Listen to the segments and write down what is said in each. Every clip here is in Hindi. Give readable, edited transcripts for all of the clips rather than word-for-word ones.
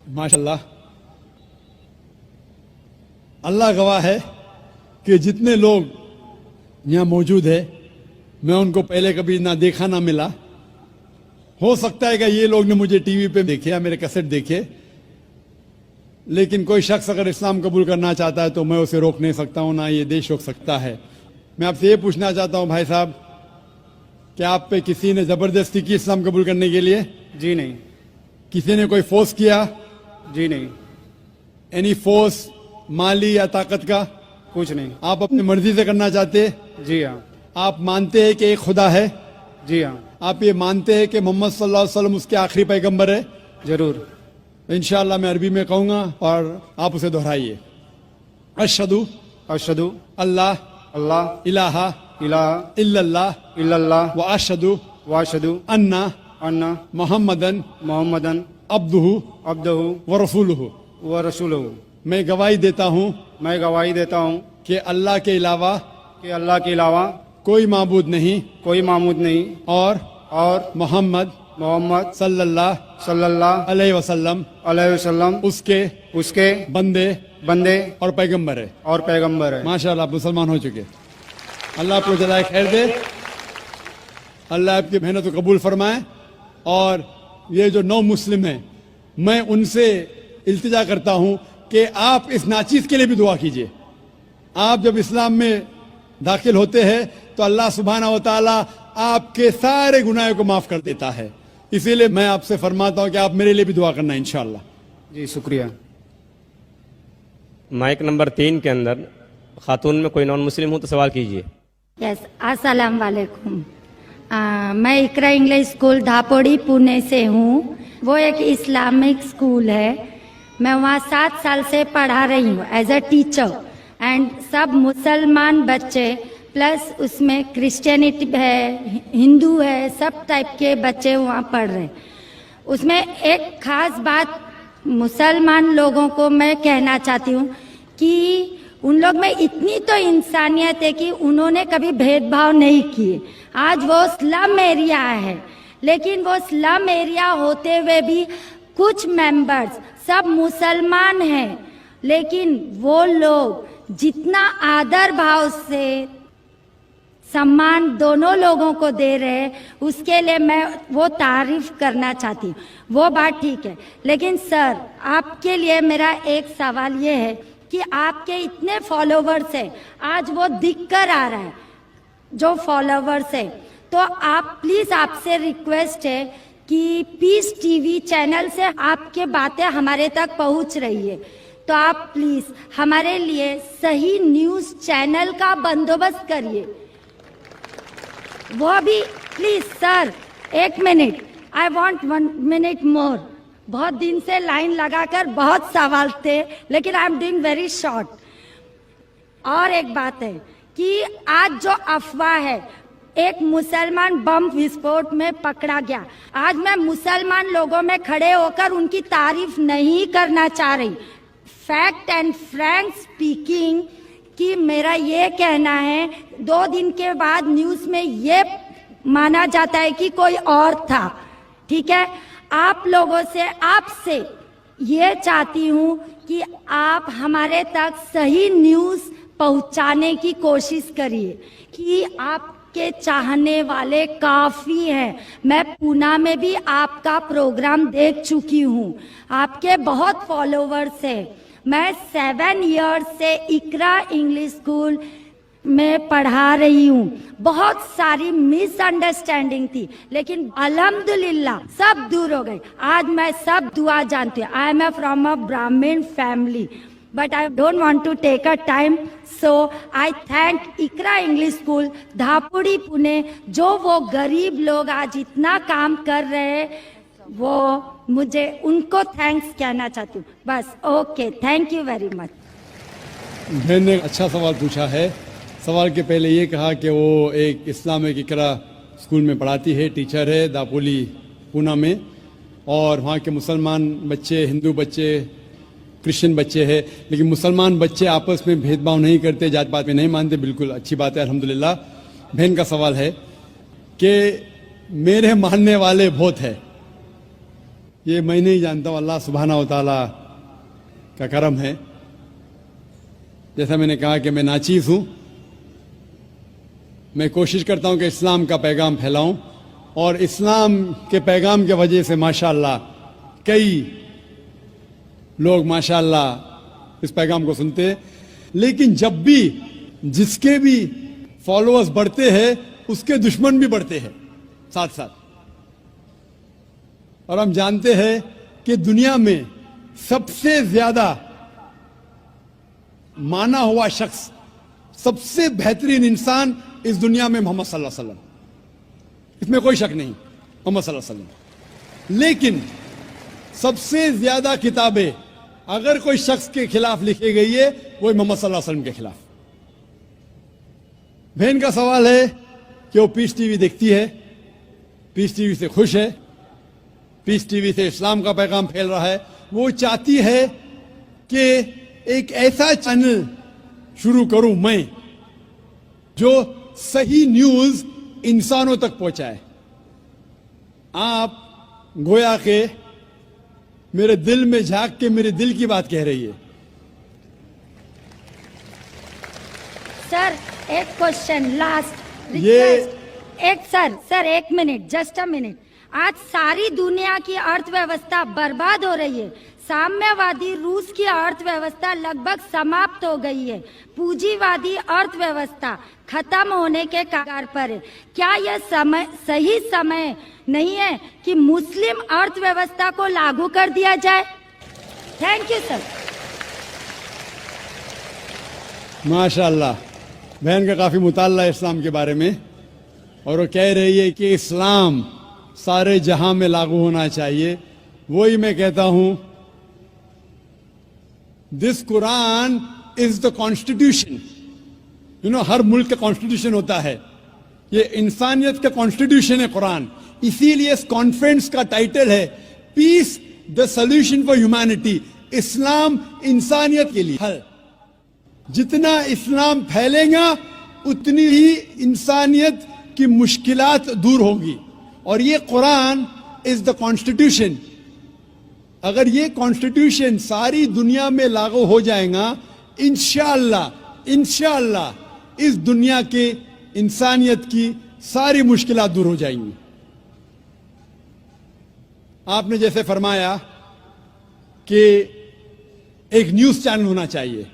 माशाल्लाह, अल्लाह गवाह है कि जितने लोग यहाँ मौजूद है मैं उनको पहले कभी ना देखा ना मिला। हो सकता है कि ये लोग ने मुझे टीवी पे देखे या मेरे कैसेट देखे, लेकिन कोई शख्स अगर इस्लाम कबूल करना चाहता है तो मैं उसे रोक नहीं सकता हूँ, ना ये देश रोक सकता है। मैं आपसे ये पूछना चाहता हूँ भाई साहब, क्या आप पे किसी ने जबरदस्ती की इस्लाम कबूल करने के लिए? जी नहीं। किसी ने कोई फोर्स किया? जी नहीं। एनी फोर्स माली या ताकत का? कुछ नहीं। आप अपनी मर्जी से करना चाहते? जी हाँ। आप मानते हैं कि एक खुदा है? जी हाँ। आप ये मानते हैं कि मोहम्मद सल्लल्लाहु अलैहि वसल्लम उसके आखिरी पैगंबर है? जरूर। इंशाअल्लाह मैं अरबी में कहूंगा और आप उसे दोहराइए। अशहदु अशहदु अल्लाह अल्लाह इलाहा इलाहा इल्लल्लाह इल्लल्लाह व अशहदु व अशहदु अन्ना अन्ना मुहम्मदन मोहम्मदन अब्दुहु अब्दुहु व रसूलुहु। व रसूलुहु। मैं गवाही देता हूँ मैं गवाही देता हूँ कि अल्लाह के अलावा कि अल्लाह के अलावा कोई माबूद नहीं कोई मामूद नहीं और मोहम्मद सल्लल्लाहु अलैहि वसल्लम उसके बंदे और पैगंबर है। और पैगंबर है। माशाअल्लाह, आप मुसलमान हो चुके। अल्लाह आपको जज़ाए खैर दे, अल्लाह आपकी मेहनत को कबूल फरमाए। और ये जो नौ मुस्लिम हैं, मैं उनसे इल्तिजा करता हूं कि आप इस नाचीज के लिए भी दुआ कीजिए। आप जब इस्लाम में दाखिल होते हैं तो अल्लाह सुब्हानहू व तआला आपके सारे गुनाहों को माफ कर देता है। इसीलिए मैं आपसे फरमाता हूं कि आप मेरे लिए भी दुआ करना इंशाअल्लाह। जी शुक्रिया। माइक नंबर 3 के अंदर खातून में कोई नॉन मुस्लिम हो तो सवाल कीजिए। यस, अस्सलाम वालेकुम। मैं इकरा इंग्लिश स्कूल धापोड़ी पुणे से हूँ। वो एक इस्लामिक स्कूल है। मैं वहाँ 7 साल से पढ़ा रही हूँ एज अ टीचर। एंड सब मुसलमान बच्चे प्लस उसमें क्रिश्चियनिटी है, हिंदू है, सब टाइप के बच्चे वहाँ पढ़ रहे हैं। उसमें एक खास बात मुसलमान लोगों को मैं कहना चाहती हूँ कि उन लोग में इतनी तो इंसानियत है कि उन्होंने कभी भेदभाव नहीं किए। आज वो स्लम एरिया है, लेकिन वो स्लम एरिया होते हुए भी कुछ मेंबर्स सब मुसलमान हैं, लेकिन वो लोग जितना आदर भाव से सम्मान दोनों लोगों को दे रहे हैं, उसके लिए मैं वो तारीफ करना चाहती हूँ। वो बात ठीक है, लेकिन सर आपके लिए मेरा एक सवाल ये है कि आपके इतने फॉलोवर्स हैं, आज वो दिख कर आ रहा है जो फॉलोवर्स है, तो आप प्लीज आपसे रिक्वेस्ट है कि पीस टीवी चैनल से आपके बातें हमारे तक पहुंच रही है, तो आप प्लीज हमारे लिए सही न्यूज चैनल का बंदोबस्त करिए। वो भी please sir, 1 minute, I want 1 minute मोर। बहुत दिन से लाइन लगाकर बहुत सवाल थे, लेकिन I am doing very short. और एक बात है कि आज जो अफवाह है, एक मुसलमान बम विस्फोट में पकड़ा गया। आज मैं मुसलमान लोगों में खड़े होकर उनकी तारीफ नहीं करना चाह रही। फैक्ट एंड फ्रैंक स्पीकिंग कि मेरा ये कहना है, 2 दिन के बाद न्यूज में ये माना जाता है कि कोई और था। ठीक है, आप लोगों से, आपसे ये चाहती हूँ कि आप हमारे तक सही न्यूज पहुंचाने की कोशिश करिए कि आपके चाहने वाले काफी हैं। मैं पूना में भी आपका प्रोग्राम देख चुकी हूँ, आपके बहुत फॉलोवर्स हैं। मैं 7 इयर्स से इकरा इंग्लिश स्कूल में पढ़ा रही हूँ। बहुत सारी मिसअंडरस्टैंडिंग थी, लेकिन अल्हम्दुलिल्लाह सब दूर हो गई। आज मैं सब दुआ जानती हूँ। आई एम फ्रॉम अ ब्राह्मण family, but I don't want to take a time, so I thank Iqra English school Dapodi Pune, जो वो गरीब लोग आज इतना काम कर रहे हैं, वो मुझे उनको थैंक्स कहना चाहती हूँ बस। Okay, thank you very much. बहन ने अच्छा सवाल पूछा है। सवाल के पहले ये कहा कि वो एक इस्लामिक इकरा स्कूल में पढ़ाती है, टीचर है दापोली पूना में, और वहाँ के मुसलमान बच्चे, हिंदू बच्चे, क्रिश्चियन बच्चे हैं, लेकिन मुसलमान बच्चे आपस में भेदभाव नहीं करते, जात पात में नहीं मानते। बिल्कुल अच्छी बात है, अल्हम्दुलिल्लाह। बहन का सवाल है कि मेरे मानने वाले बहुत है, ये मैं नहीं जानता हूं, अल्लाह सुब्हानहू व तआला का करम है। जैसा मैंने कहा कि मैं नाचीज हूं, मैं कोशिश करता हूं कि इस्लाम का पैगाम फैलाऊं, और इस्लाम के पैगाम की वजह से माशाअल्लाह कई लोग माशाअल्लाह इस पैगाम को सुनते हैं। लेकिन जब भी जिसके भी फॉलोअर्स बढ़ते हैं उसके दुश्मन भी बढ़ते हैं साथ साथ। और हम जानते हैं कि दुनिया में सबसे ज्यादा माना हुआ शख्स, सबसे बेहतरीन इंसान इस दुनिया में मोहम्मद सल्लल्लाहु अलैहि वसल्लम, इसमें कोई शक नहीं, मोहम्मद सल्लल्लाहु अलैहि वसल्लम। लेकिन सबसे ज्यादा किताबें अगर कोई शख्स के खिलाफ लिखी गई है वो मोहम्मद सल्लल्लाहु अलैहि वसल्लम के खिलाफ। बहन का सवाल है कि वो पीस टीवी देखती है, पीस टीवी से खुश है, पीस टीवी से इस्लाम का पैगाम फैल रहा है। वो चाहती है कि एक ऐसा चैनल शुरू करूं मैं जो सही न्यूज इंसानों तक पहुंचाए। आप गोया के मेरे दिल में झांक के मेरे दिल की बात कह रही है। सर एक क्वेश्चन लास्ट ये- एक सर एक मिनट, जस्ट अ मिनट। आज सारी दुनिया की अर्थव्यवस्था बर्बाद हो रही है। साम्यवादी रूस की अर्थव्यवस्था लगभग समाप्त हो गई है। पूंजीवादी अर्थव्यवस्था खत्म होने के कगार पर है। क्या यह सही समय नहीं है कि मुस्लिम अर्थव्यवस्था को लागू कर दिया जाए? Thank you sir. माशाअल्लाह, बहन का काफी मुताल्ला है इस्लाम के बारे में, और वो कह रही है कि इस्लाम सारे जहां में लागू होना चाहिए। वही मैं कहता हूं, this Quran is the constitution. You know, हर मुल्क का कॉन्स्टिट्यूशन होता है, ये इंसानियत का कॉन्स्टिट्यूशन है कुरान। इसीलिए इस कॉन्फ्रेंस का टाइटल है peace the solution for humanity. Islam इंसानियत के लिए हल। जितना इस्लाम फैलेगा उतनी ही इंसानियत की मुश्किलात दूर होगी। और ये कुरान इज द कॉन्स्टिट्यूशन। अगर ये कॉन्स्टिट्यूशन सारी दुनिया में लागू हो जाएगा, इंशाअल्लाह इस दुनिया के इंसानियत की सारी मुश्किलात दूर हो जाएंगी। आपने जैसे फरमाया कि एक न्यूज चैनल होना चाहिए,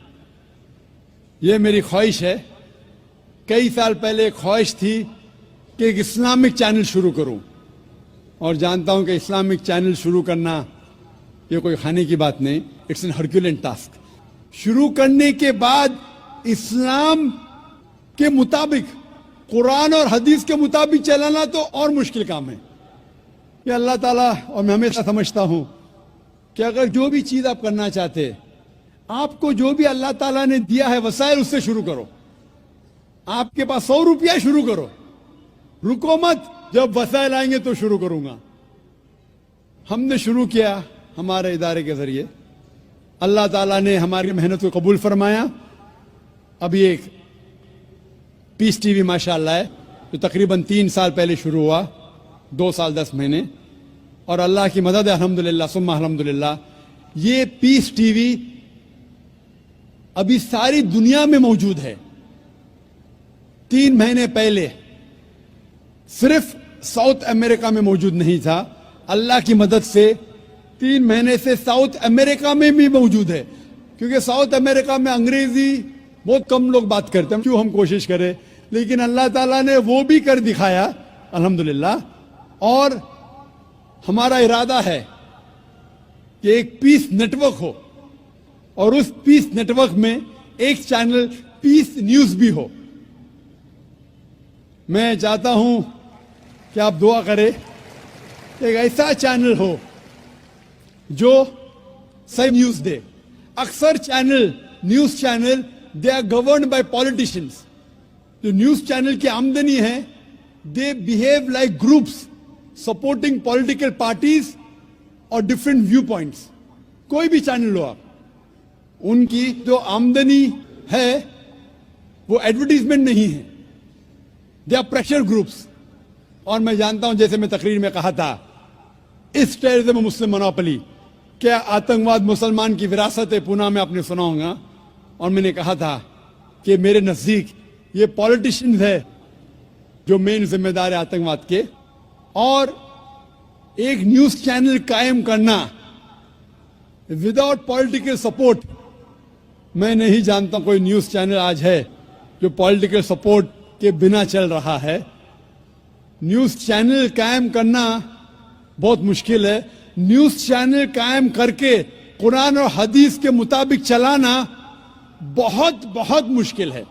यह मेरी ख्वाहिश है। कई साल पहले एक ख्वाहिश थी कि एक इस्लामिक चैनल शुरू करूं, और जानता हूं कि इस्लामिक चैनल शुरू करना ये कोई खाने की बात नहीं, इट्स एन हरक्यूलेन टास्क। शुरू करने के बाद इस्लाम के मुताबिक, कुरान और हदीस के मुताबिक चलाना तो और मुश्किल काम है। ये अल्लाह ताला, और मैं हमेशा समझता हूं कि अगर जो भी चीज आप करना चाहते हैं, आपको जो भी अल्लाह ताला ने दिया है वसाइल, उससे शुरू करो। आपके पास 100 रुपया, शुरू करो, रुको मत, जब वसाइल आएंगे तो शुरू करूंगा। हमने शुरू किया हमारे इदारे के जरिए, अल्लाह ताला ने हमारी मेहनत को कबूल फरमाया। अभी एक पीस टीवी माशाअल्लाह है, जो तकरीबन 3 साल पहले शुरू हुआ, 2 साल 10 महीने, और अल्लाह की मदद है, अल्हम्दुलिल्लाह सुम्मा अल्हम्दुलिल्लाह। ये पीस टीवी अभी सारी दुनिया में मौजूद है। 3 महीने पहले सिर्फ साउथ अमेरिका में मौजूद नहीं था, अल्लाह की मदद से 3 महीने से साउथ अमेरिका में भी मौजूद है। क्योंकि साउथ अमेरिका में अंग्रेजी बहुत कम लोग बात करते हैं, क्यों हम कोशिश करें, लेकिन अल्लाह ताला ने वो भी कर दिखाया अल्हम्दुलिल्लाह। और हमारा इरादा है कि एक पीस नेटवर्क हो, और उस पीस नेटवर्क में एक चैनल पीस न्यूज भी हो। मैं चाहता हूं कि आप दुआ करें, एक ऐसा चैनल हो जो सही न्यूज दे। अक्सर channel, news channel, they are governed by politicians. जो न्यूज चैनल की आमदनी है, they behave like groups supporting political parties और डिफरेंट व्यू पॉइंट्स। कोई भी चैनल लो आप, उनकी जो आमदनी है वो एडवर्टीजमेंट नहीं है, दे आर प्रेशर ग्रुप्स। और मैं जानता हूं, जैसे मैं तकरीर में कहा था इस टेररिज्म मुस्लिम मोनोपोली, क्या आतंकवाद मुसलमान की विरासत है, पुणे में आपने सुना होगा। और मैंने कहा था कि मेरे नजदीक ये पॉलिटिशियंस है जो मेन जिम्मेदार है आतंकवाद के, और एक न्यूज चैनल कायम करना विदाउट पॉलिटिकल सपोर्ट, मैं नहीं जानता कोई न्यूज चैनल आज है जो पॉलिटिकल सपोर्ट के बिना चल रहा है। न्यूज चैनल कायम करना बहुत मुश्किल है। न्यूज चैनल कायम करके कुरान और हदीस के मुताबिक चलाना बहुत बहुत मुश्किल है।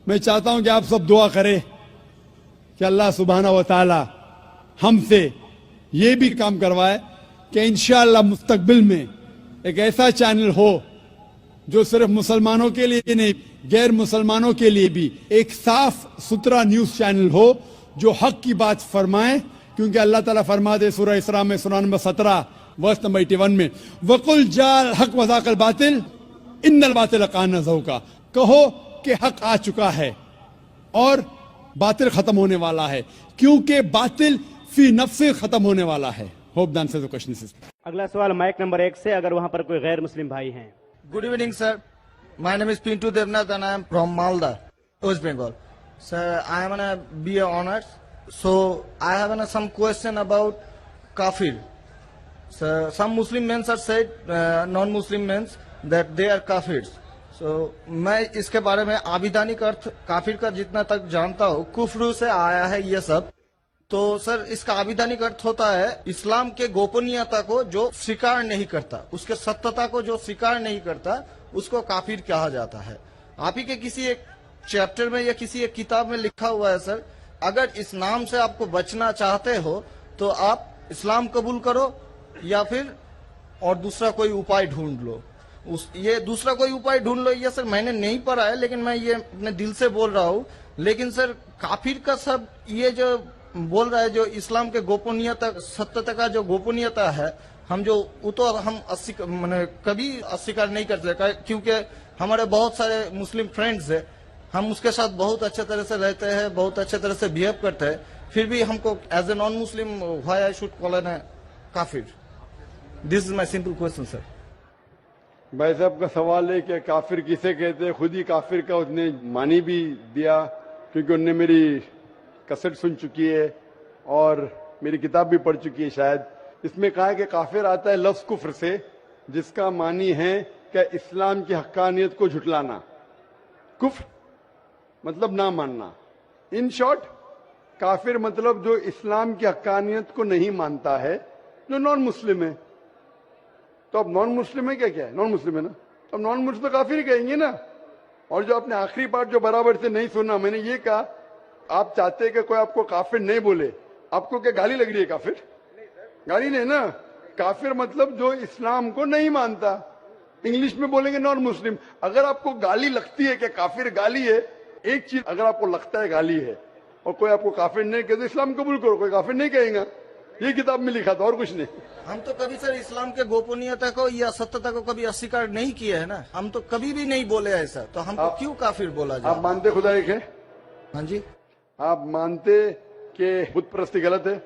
मैं चाहता हूं कि आप सब दुआ करें कि अल्लाह सुब्हाना व तआला हमसे ये भी काम करवाए कि इंशाअल्लाह मुस्तकबिल में एक ऐसा चैनल हो जो सिर्फ मुसलमानों के लिए नहीं, गैर मुसलमानों के लिए भी एक साफ सुथरा न्यूज चैनल हो जो हक की बात फरमाए। क्योंकि अल्लाह ताला फरमाते सूरह इसरा में सूरह नंबर 17 वर्स नंबर 81 में, वकुल जाल हक वज़ाकल बातिल इन्नल बातिल कान ज़हूका, कहो कि हक आ चुका है और बातिल खत्म होने वाला है, क्योंकि बातिल फी नफ्से खत्म होने वाला है। Hope the answer the question is. अगला सवाल माइक नंबर 1 से, अगर वहां पर कोई गैर मुस्लिम भाई हैं। Good evening, sir. My name is Pintu Devnath and I am from Malda, West Bengal. Sir, I am on a BA honors. So, I have some question about kafir. Sir, some Muslim men are said, non-Muslim men, that they are kafirs. So, मैं इसके बारे में आविधानिक अर्थ काफिर का जितना तक जानता हूँ, कुफ्र से आया है ये सब। तो सर, इसका आविधानिक अर्थ होता है इस्लाम के गोपनीयता को जो स्वीकार नहीं करता, उसके सत्यता को जो स्वीकार नहीं करता, उसको काफिर कहा जाता है। आप ही के किसी एक चैप्टर में या किसी एक किताब में लिखा हुआ है सर, अगर इस नाम से आपको बचना चाहते हो तो आप इस्लाम कबूल करो या फिर और दूसरा कोई उपाय ढूंढ लो। ये दूसरा कोई उपाय ढूंढ लो, ये सर मैंने नहीं पढ़ा है, लेकिन मैं ये अपने दिल से बोल रहा हूँ। लेकिन सर, काफिर का सब ये जो बोल रहा है, जो इस्लाम के गोपनीयता सत्यता का जो गोपनीयता है, हम जो वो तो हम कभी अस्वीकार नहीं करते, क्योंकि हमारे बहुत सारे मुस्लिम फ्रेंड्स है, हम उसके साथ बहुत अच्छे तरह से रहते हैं, बहुत अच्छे तरह से बिहेव करते हैं, फिर भी हमको as a non Muslim why I should call an काफिर? This is my simple question sir. भाई साहब का सवाल है कि काफिर किसे कहते हैं। खुद ही काफिर का उसने मानी भी दिया, क्योंकि उनने मेरी कसट सुन चुकी है और मेरी किताब भी पढ़ चुकी है शायद। इसमें कहा है कि काफिर आता है लफ्ज कुफ्र से, जिसका मानी है कि इस्लाम की हक्कानियत को झुटलाना। कुफ्र मतलब ना मानना। इन शॉर्ट, काफिर मतलब जो इस्लाम की हक्कानियत को नहीं मानता है, जो नॉन मुस्लिम है। तो अब नॉन मुस्लिम है क्या है? नॉन मुस्लिम है ना, अब नॉन मुस्लिम तो काफिर ही कहेंगे ना। और जो आपने आखिरी पार्ट जो बराबर से नहीं सुना, मैंने ये कहा, आप चाहते हैं कि कोई आपको काफिर नहीं बोले, आपको क्या गाली लग रही है? काफिर गाली नहीं ना। काफिर मतलब जो इस्लाम को नहीं मानता। इंग्लिश में बोलेंगे नॉन मुस्लिम। अगर आपको गाली लगती है कि काफिर गाली है, एक चीज अगर आपको लगता है गाली है और कोई आपको काफिर नहीं कहते, इस्लाम कबूल करो, कोई काफिर नहीं कहेगा। ये किताब में लिखा था और कुछ नहीं। हम तो कभी सर इस्लाम के गोपनीयता को या सत्यता को कभी अस्वीकार नहीं किया है ना, हम तो कभी भी नहीं बोले ऐसा, तो हमको क्यों काफिर बोला जाए? आप मानते खुदा एक है? हाँ जी। आप मानते कि बुत परस्ती गलत है?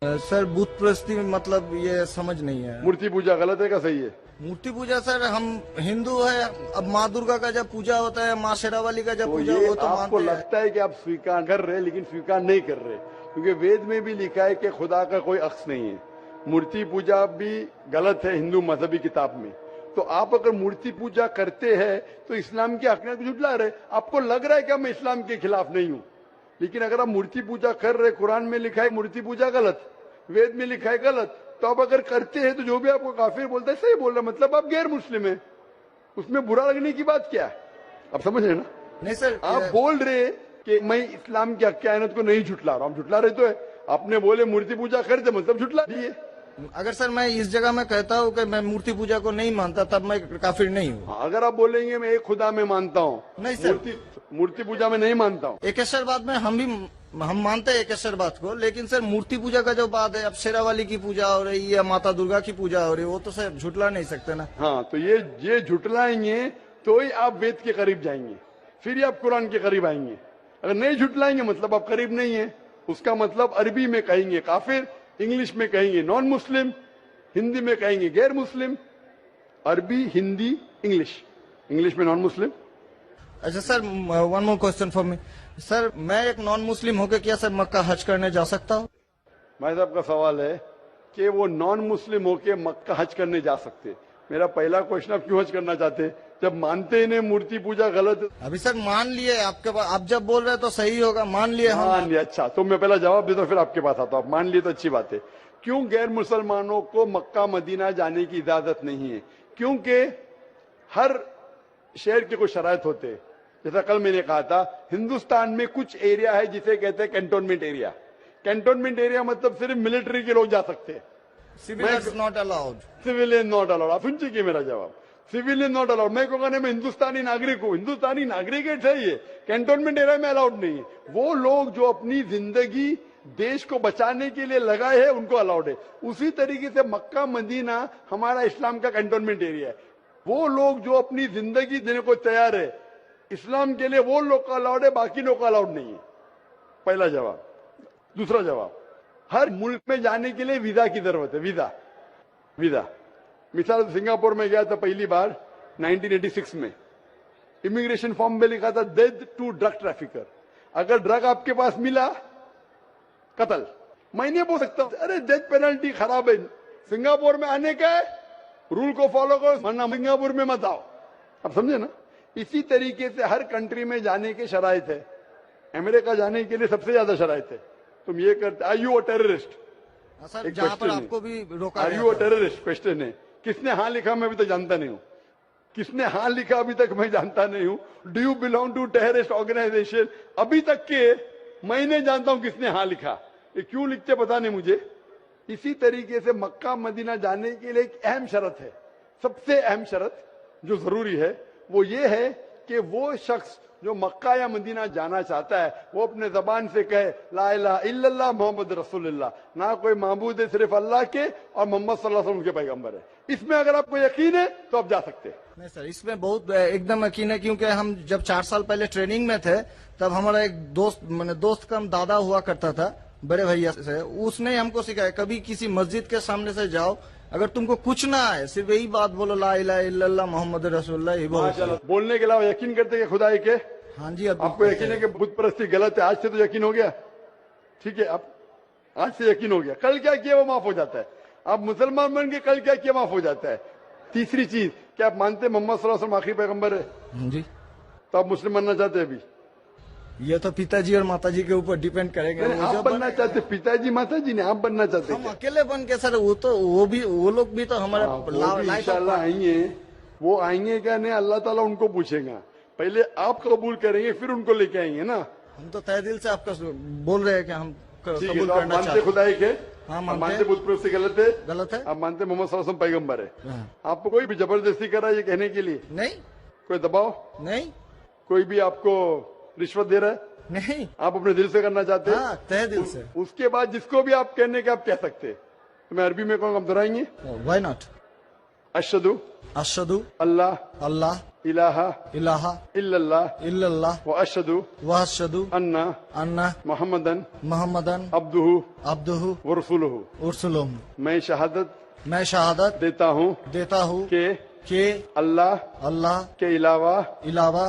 सर, बुत परस्ती मतलब ये समझ नहीं है। मूर्ति पूजा गलत है का सही है? मूर्ति पूजा सर, हम हिंदू है, अब माँ दुर्गा का जब पूजा होता है, माँ शेरावाली का जब पूजा हो तो आपको लगता है कि आप स्वीकार कर रहे हैं, लेकिन स्वीकार नहीं कर रहे, क्योंकि वेद में भी लिखा है कि खुदा का कोई अक्स नहीं है। मूर्ति पूजा भी गलत है हिंदू मजहबी किताब में। तो आप अगर मूर्ति पूजा करते हैं तो इस्लाम की हकीकत को झुठला रहे। आपको लग रहा है कि मैं इस्लाम के खिलाफ नहीं हूं, लेकिन अगर आप मूर्ति पूजा कर रहे, कुरान में लिखा है मूर्ति पूजा गलत, वेद में लिखा है गलत, तो आप अगर करते हैं तो जो भी आपको काफिर बोलता है सही बोल रहा है, मतलब आप गैर मुस्लिम है। उसमें बुरा लगने की बात क्या है? आप समझ रहे ना? नहीं सर, आप बोल रहे कि मैं इस्लाम की हकीकत को नहीं झुटला रहा हूं। झुटला रहे तो है, आपने बोले मूर्ति पूजा करते मतलब झुटला दिए। अगर सर मैं इस जगह में कहता हूँ कि मैं मूर्ति पूजा को नहीं मानता, तब मैं काफिर नहीं हूँ। अगर आप बोलेंगे मैं एक खुदा में मानता हूँ, नहीं सर, मूर्ति पूजा में नहीं मानता हूँ। एकेश्वरवाद में हम मानते हैं एकेश्वरवाद को, लेकिन सर मूर्ति पूजा का जो बात है, अब शेरावाली की पूजा हो रही है, माता दुर्गा की पूजा हो रही है, वो तो सर झुटला नहीं सकते ना। हाँ, तो ये झुटलाएंगे तो ही आप वेद के करीब जाएंगे, फिर ही आप कुरान के करीब आएंगे। अगर नहीं झुटलाएंगे मतलब आप करीब नहीं है। उसका मतलब अरबी में कहेंगे काफिर, इंग्लिश में कहेंगे नॉन मुस्लिम, हिंदी में कहेंगे गैर मुस्लिम, अरबी, हिंदी, इंग्लिश। इंग्लिश में नॉन मुस्लिम। अच्छा sir, one more question for me sir, मैं एक नॉन मुस्लिम होकर क्या सर मक्का हज करने जा सकता हूँ? भाई साहब का सवाल है कि वो नॉन मुस्लिम होके मक्का हज करने जा सकते। मेरा पहला क्वेश्चन, आप क्यों हज करना चाहते? जब मानते ही नहीं मूर्ति पूजा गलत है। अभी सर मान लिए आपके पास, आप जब बोल रहे हैं तो सही होगा, मान लिए हम। मान लिया, अच्छा तो मैं पहला जवाब देता हूं, फिर आपके पास आता हूं। आप मान लिए तो अच्छी बात है। क्यों गैर मुसलमानों को मक्का मदीना जाने की इजाजत नहीं है? क्योंकि हर शहर के कुछ शराइत होते हैं। जैसा कल मैंने कहा था, हिंदुस्तान में कुछ एरिया है जिसे कहते हैं कैंटोनमेंट एरिया। कैंटोनमेंट एरिया मतलब सिर्फ मिलिट्री के लोग जा सकते हैं, civilians not allowed. Civilian not allowed. आप सुन चुके मेरा जवाब, सिविलियन नॉट अलाउड। मैं कहूंगा नहीं, मैं हिंदुस्तानी नागरिक हूं, हिंदुस्तानी नागरिक है सही है, कैंटोनमेंट एरिया में अलाउड नहीं है। वो लोग जो अपनी जिंदगी देश को बचाने के लिए लगाए हैं उनको अलाउड है। उसी तरीके से मक्का मदीना हमारा इस्लाम का कैंटोनमेंट एरिया है। वो लोग जो अपनी जिंदगी देने को तैयार है इस्लाम के लिए, वो लोग का अलाउड है, बाकी लोग का अलाउड नहीं है। पहला जवाब। दूसरा जवाब, हर मुल्क में जाने के लिए वीजा की जरूरत है। वीजा मिसाल, सिंगापुर में गया था पहली बार 1986 में, इमिग्रेशन फॉर्म में लिखा था डेथ टू ड्रग ट्रैफिकर। अगर ड्रग आपके पास मिला, कत्ल। मैं नहीं बोल सकता अरे डेथ पेनल्टी खराब है। सिंगापुर में आने का है, रूल को फॉलो करो, वरना सिंगापुर में मत आओ। आप समझे ना? इसी तरीके से हर कंट्री में जाने के शराइत है। अमेरिका जाने के लिए सबसे ज्यादा शराइत है। तुम ये करते, are you a terrorist? Sir जहाँ पर आपको भी रोका, are you a terrorist question है। किसने हाँ लिखा मैं अभी तक जानता नहीं हूं। किसने हाँ लिखा अभी तक मैं जानता नहीं हूं। Do you belong to terrorist organization? अभी तक के मैं नहीं जानता हूं किसने हाँ लिखा। ये क्यों लिखते पता नहीं मुझे। इसी तरीके से मक्का मदीना जाने के लिए एक अहम शर्त है, सबसे अहम शर्त जो जरूरी है वो ये है कि वो शख्स जो मक्का या मदीना जाना चाहता है वो अपने जबान से कहे ला इलाहा इल्लल्लाह मोहम्मद रसूलुल्लाह, ना कोई माबूद है सिर्फ अल्लाह के, और मोहम्मद सल्लल्लाहु अलैहि वसल्लम के पैगंबर है। इसमें अगर आपको यकीन है तो आप जा सकते हैं। नहीं सर, इसमें बहुत एकदम यकीन है, क्योंकि हम जब 4 साल पहले ट्रेनिंग में थे तब हमारा एक दोस्त, मैंने दोस्त का दादा हुआ करता था, बड़े भैया से, उसने हमको सिखाया कभी किसी मस्जिद के सामने से जाओ, अगर तुमको कुछ ना आए सिर्फ यही बात बोलो ला इलाहा इल्लल्लाह मोहम्मद रसूलुल्लाह, ये बोलो। बोलने के अलावा यकीन करते हैं खुदाई के? हाँ जी। आपको यकीन है कि बुत परस्ती गलत है? आज से तो यकीन हो गया, ठीक है? अब आज से यकीन हो गया, कल क्या किया वो माफ हो जाता है। आप मुसलमान बन के कल क्या किया माफ हो जाता है। तीसरी चीज, क्या आप मानते मोहम्मद सल्लल्लाहु अलैहि वसल्लम आखिरी पैगंबर है? हाँ जी। तो आप मुस्लिम बनना चाहते हैं? अभी ये तो पिताजी और माताजी के ऊपर डिपेंड करेंगे। आप बनना चाहते, पिताजी माताजी ने, आप बनना चाहते? हम अकेले बन के सर, वो लोग भी तो हमारा लाइफ इंशाल्लाह आएंगे। वो आएंगे क्या नहीं, अल्लाह ताला उनको पूछेगा। पहले आप कबूल करेंगे फिर उनको लेके आएंगे ना। हम तो तहे दिल से आपका बोल रहे हैं कि हम कबूल आप करना मानते चाहते हैं। खुदाई के? हाँ, आप मानते बुत परस्ती गलत है? गलत है। आप मानते मोहम्मद सल्लल्लाहु अलैहि वसल्लम पैगंबर है? हाँ। आपको कोई भी जबरदस्ती करा ये कहने के लिए? नहीं कोई दबाव नहीं कोई भी आपको रिश्वत दे रहा है? नहीं। आप अपने दिल से करना चाहते हैं? हाँ, तहे दिल से। उसके बाद जिसको भी आप कहने के आप कह सकते हैं। तो मैं अरबी में कहूँगा, आप दोहराएंगे? Why not? अशहदु अशहदु अल्लाह अल्लाह इलाहा इलाहा इल्लल्लाह इल्लल्लाह व अशहदु व अशहदु अन्ना अन्ना मोहम्मदन मोहम्मदन अब्दुहु अब्दुहु व रसूलुहु। उरसुलुहु। मैं शहादत मैं शहादत देता हूँ देता हूँ कि कि अल्लाह अल्लाह के अलावा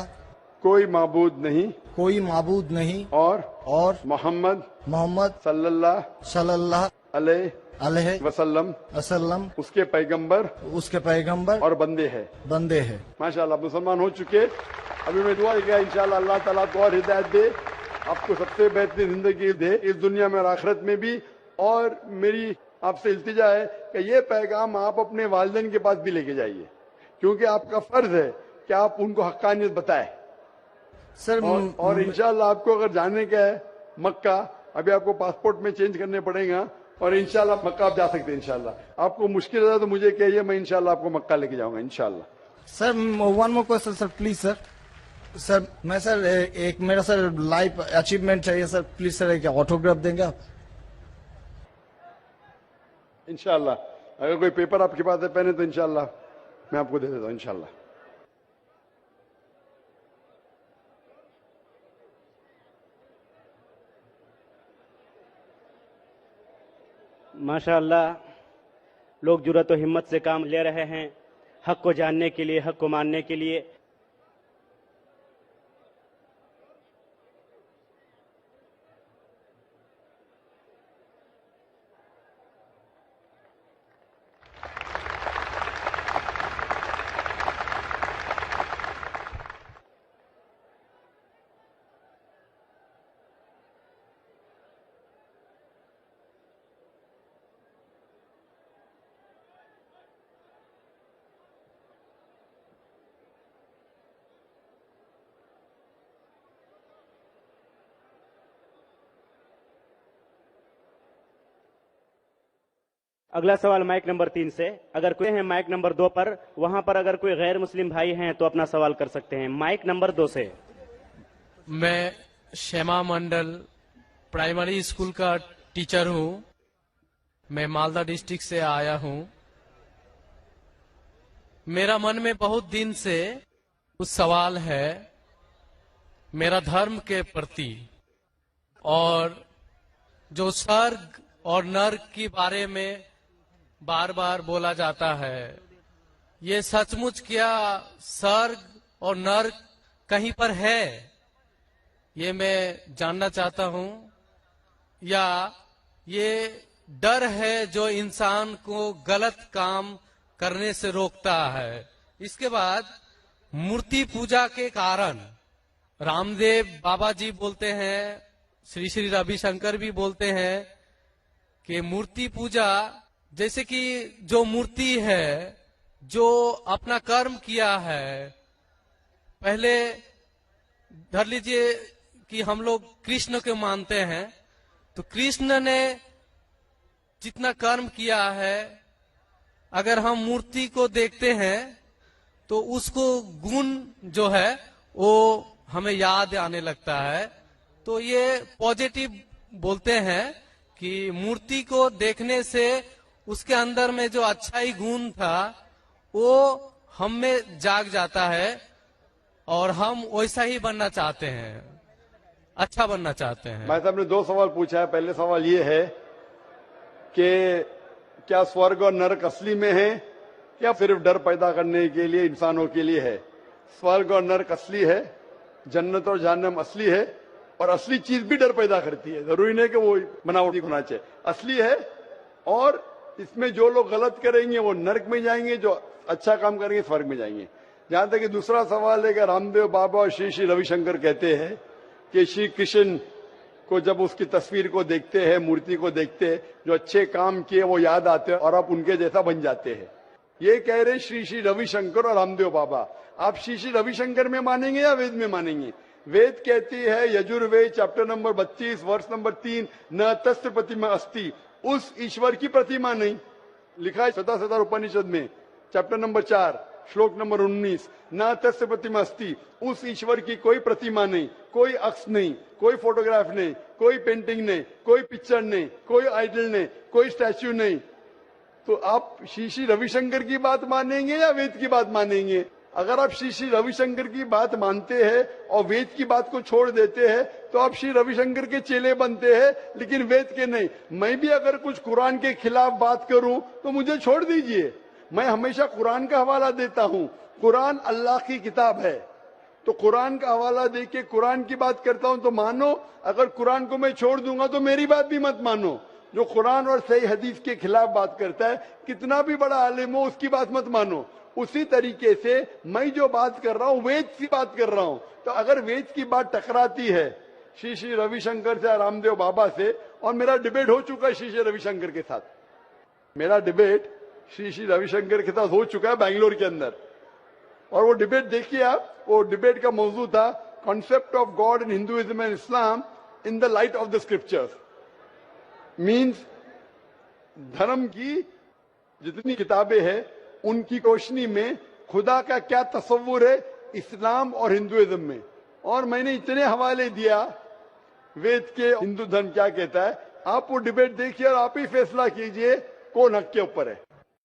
कोई माबूद नहीं कोई माबूद नहीं और मोहम्मद मोहम्मद सल्लल्लाहु अलैहि वसल्लम उसके पैगंबर और बंदे हैं। माशाल्लाह मुसलमान हो चुके। अभी मैं दुआ किया इंशाल्लाह अल्लाह ताला को और हिदायत दे, आपको सबसे बेहतरीन जिंदगी दे इस दुनिया में और आखिरत में भी। और मेरी आपसे इल्तिजा है कि ये पैगाम आप अपने वालिदैन के पास भी लेके जाइए, क्योंकि आपका फर्ज है कि आप उनको हक्कानियत बताएं। सर और इंशाल्लाह आपको अगर जाने का है मक्का, अभी आपको पासपोर्ट में चेंज करने पड़ेगा और इंशाल्लाह मक्का आप जा सकते हैं। इंशाल्लाह आपको मुश्किल है तो मुझे कहिए, मैं इंशाल्लाह आपको मक्का लेके जाऊंगा इंशाल्लाह। Sir one more question sir, please sir. Sir मैं सर एक मेरा सर लाइफ अचीवमेंट चाहिए सर, प्लीज सर एक ऑटोग्राफ देंगे आप? इंशाल्लाह अगर कोई पेपर आपके पास है पेन है तो इंशाल्लाह मैं आपको दे देता हूँ इंशाल्लाह। माशाअल्लाह, लोग जुर्रत और हिम्मत से काम ले रहे हैं हक को जानने के लिए, हक को मानने के लिए। अगला सवाल माइक नंबर 3 से। अगर कोई है माइक नंबर 2 पर, वहां पर अगर कोई गैर मुस्लिम भाई हैं तो अपना सवाल कर सकते हैं। माइक नंबर 2 से। मैं श्यामा मंडल प्राइमरी स्कूल का टीचर हूं। मैं मालदा डिस्ट्रिक्ट से आया हूं। मेरा मन में बहुत दिन से कुछ सवाल है मेरा धर्म के प्रति, और जो स्वर्ग और नर्क के बारे में बार बार बोला जाता है, ये सचमुच क्या स्वर्ग और नर्क कहीं पर है, ये मैं जानना चाहता हूं, या ये डर है जो इंसान को गलत काम करने से रोकता है। इसके बाद मूर्ति पूजा के कारण रामदेव बाबा जी बोलते हैं, श्री श्री रविशंकर भी बोलते हैं कि मूर्ति पूजा, जैसे कि जो मूर्ति है जो अपना कर्म किया है, पहले धर लीजिए कि हम लोग कृष्ण को मानते हैं, तो कृष्ण ने जितना कर्म किया है, अगर हम मूर्ति को देखते हैं तो उसको गुण जो है वो हमें याद आने लगता है। तो ये पॉजिटिव बोलते हैं कि मूर्ति को देखने से उसके अंदर में जो अच्छाई गुण था वो हम में जाग जाता है और हम वैसा ही बनना चाहते हैं, अच्छा बनना चाहते हैं। भाई साहब ने 2 सवाल पूछा है। पहले सवाल ये है कि क्या स्वर्ग और नरक असली में है या सिर्फ डर पैदा करने के लिए इंसानों के लिए है? स्वर्ग और नरक असली है, जन्नत और जहन्नम असली है, और असली चीज भी डर पैदा करती है। जरूरी नहीं कि वो बनावटी होना चाहिए, असली है। और इसमें जो लोग गलत करेंगे वो नरक में जाएंगे, जो अच्छा काम करेंगे स्वर्ग में जाएंगे। जहां तक कि दूसरा सवाल है कि रामदेव बाबा और श्री श्री रविशंकर कहते हैं कि श्री कृष्ण को जब उसकी तस्वीर को देखते हैं, मूर्ति को देखते हैं, जो अच्छे काम किए वो याद आते हैं और आप उनके जैसा बन जाते हैं। ये कह रहे श्री श्री रविशंकर और रामदेव बाबा। आप श्री श्री रविशंकर में मानेंगे या वेद में मानेंगे? वेद कहती है, यजुर्वेद चैप्टर नंबर 32 वर्ष नंबर 3, न तस्य प्रतिमा अस्ति, उस ईश्वर की प्रतिमा नहीं। लिखा है शतसहस्र उपनिषद में चैप्टर नंबर 4 श्लोक नंबर 19, न तस्य प्रतिमा अस्ति, उस ईश्वर की कोई प्रतिमा नहीं, कोई अक्ष नहीं, कोई फोटोग्राफ नहीं, कोई पेंटिंग नहीं, कोई पिक्चर नहीं, कोई आइडल नहीं, कोई स्टैच्यू नहीं। तो आप श्री श्री रविशंकर की बात मानेंगे या वेद की बात मानेंगे? अगर आप श्री श्री रविशंकर की बात मानते हैं और वेद की बात को छोड़ देते हैं तो आप श्री रविशंकर के चेले बनते हैं, लेकिन वेद के नहीं। मैं भी अगर कुछ कुरान के खिलाफ बात करूं तो मुझे छोड़ दीजिए। मैं हमेशा कुरान का हवाला देता हूं। कुरान अल्लाह की किताब है, तो कुरान का हवाला देके कुरान की बात करता हूं तो मानो। अगर कुरान को मैं छोड़ दूंगा तो मेरी बात भी मत मानो। जो कुरान और सही हदीस के खिलाफ बात करता है, कितना भी बड़ा आलिम हो, उसकी बात मत मानो। उसी तरीके से मैं जो बात कर रहा हूं वेद की बात कर रहा हूं। तो अगर वेद की बात टकराती है श्री श्री रविशंकर से, रामदेव बाबा से, और मेरा डिबेट हो चुका है श्री श्री रविशंकर के साथ, मेरा डिबेट श्री श्री रविशंकर के साथ हो चुका है बेंगलोर के अंदर। और वो डिबेट देखिए आप, वो डिबेट का मौजू था concept of God in Hinduism and Islam in the light of the scriptures. Means धर्म की जितनी किताबें हैं उनकी रोशनी में खुदा का क्या तस्वुर है इस्लाम और हिंदुइज्म में। और मैंने इतने हवाले दिया वेद के, हिंदू धर्म क्या कहता है। आप वो डिबेट देखिए और आप ही फैसला कीजिए कौन हक के ऊपर है।